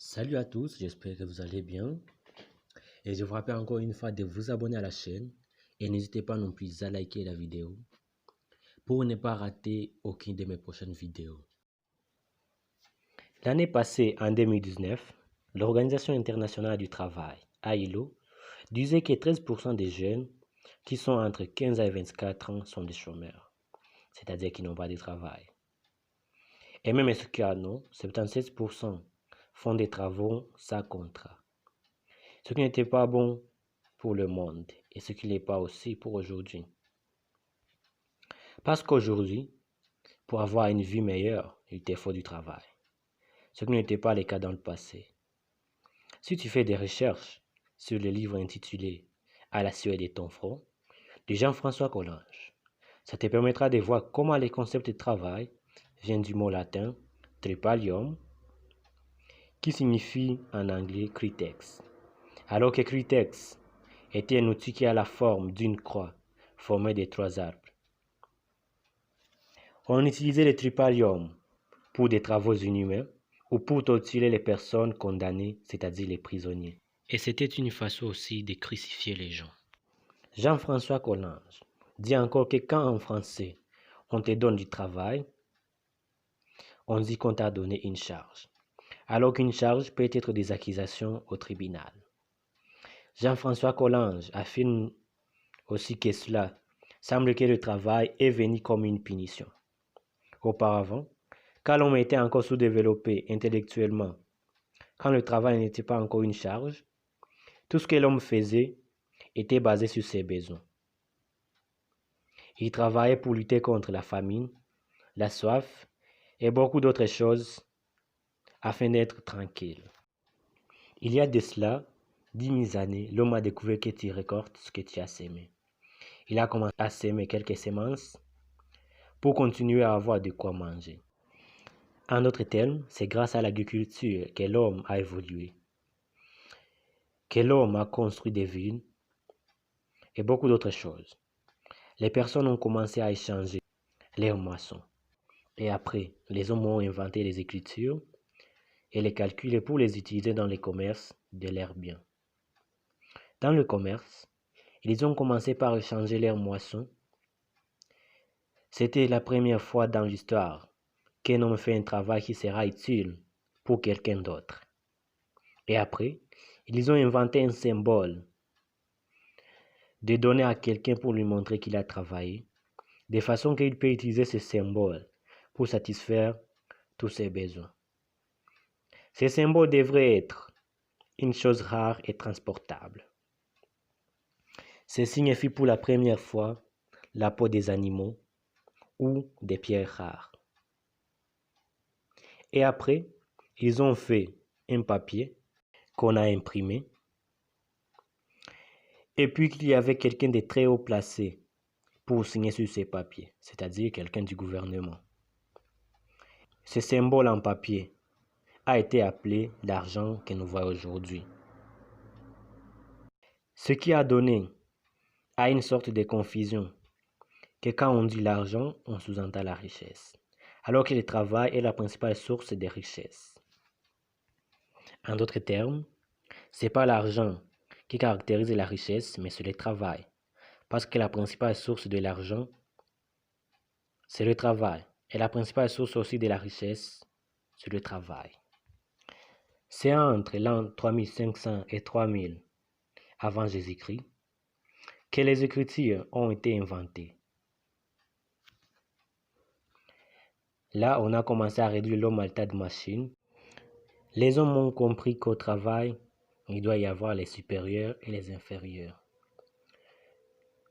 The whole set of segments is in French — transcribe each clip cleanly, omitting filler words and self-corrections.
Salut à tous, j'espère que vous allez bien. Et je vous rappelle encore une fois de vous abonner à la chaîne. Et n'hésitez pas non plus à liker la vidéo pour ne pas rater aucune de mes prochaines vidéos. L'année passée, en 2019, l'Organisation internationale du travail, ILO, disait que 13% des jeunes qui sont entre 15 et 24 ans sont des chômeurs, c'est-à-dire qu'ils n'ont pas de travail. Et même ce cas, non, 76% font des travaux sans contrat. Ce qui n'était pas bon pour le monde et ce qui n'est pas aussi pour aujourd'hui. Parce qu'aujourd'hui, pour avoir une vie meilleure, il te faut du travail. Ce qui n'était pas le cas dans le passé. Si tu fais des recherches sur le livre intitulé À la sueur de ton front de Jean-François Collange, ça te permettra de voir comment les concepts de travail viennent du mot latin tripalium, qui signifie en anglais critex. Alors que critex était un outil qui a la forme d'une croix formée de 3 arbres. On utilisait le tripalium pour des travaux inhumains ou pour torturer les personnes condamnées, c'est-à-dire les prisonniers. Et c'était une façon aussi de crucifier les gens. Jean-François Collange dit encore que quand en français on te donne du travail, on dit qu'on t'a donné une charge, alors qu'une charge peut être des accusations au tribunal. Jean-François Collange affirme aussi que cela semble que le travail est venu comme une punition. Auparavant, quand l'homme était encore sous-développé intellectuellement, quand le travail n'était pas encore une charge, tout ce que l'homme faisait était basé sur ses besoins. Il travaillait pour lutter contre la famine, la soif et beaucoup d'autres choses afin d'être tranquille. Il y a de cela 10 000 années, l'homme a découvert que tu récoltes ce que tu as semé. Il a commencé à semer quelques semences pour continuer à avoir de quoi manger. En d'autres termes, c'est grâce à l'agriculture que l'homme a évolué, que l'homme a construit des villes et beaucoup d'autres choses. Les personnes ont commencé à échanger leurs moissons. Et après, les hommes ont inventé les écritures et les calculs pour les utiliser dans les commerces de leurs biens. Dans le commerce, ils ont commencé par échanger leurs moissons. C'était la première fois dans l'histoire qu'un homme fait un travail qui sera utile pour quelqu'un d'autre. Et après, ils ont inventé un symbole de donner à quelqu'un pour lui montrer qu'il a travaillé, de façon qu'il peut utiliser ce symbole pour satisfaire tous ses besoins. Ce symbole devrait être une chose rare et transportable. Ce signifie pour la première fois la peau des animaux ou des pierres rares. Et après, ils ont fait un papier qu'on a imprimé. Et puis qu'il y avait quelqu'un de très haut placé pour signer sur ces papiers, c'est-à-dire quelqu'un du gouvernement. Ce symbole en papier a été appelé l'argent que nous voyons aujourd'hui. Ce qui a donné à une sorte de confusion que quand on dit l'argent, on sous-entend la richesse, alors que le travail est la principale source de richesse. En d'autres termes, ce n'est pas l'argent qui caractérise la richesse, mais c'est le travail. Parce que la principale source de l'argent, c'est le travail. Et la principale source aussi de la richesse, c'est le travail. C'est entre l'an 3500 et 3000 avant Jésus-Christ que les écritures ont été inventées. Là, on a commencé à réduire l'homme à l'état de machine. Les hommes ont compris qu'au travail, il doit y avoir les supérieurs et les inférieurs.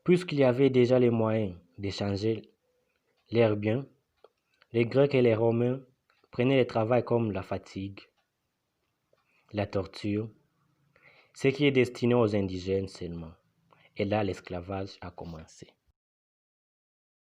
Puisqu'il y avait déjà les moyens d'échanger leurs biens, les Grecs et les Romains prenaient le travail comme la fatigue, la torture, ce qui est destiné aux indigènes seulement. Et là, l'esclavage a commencé.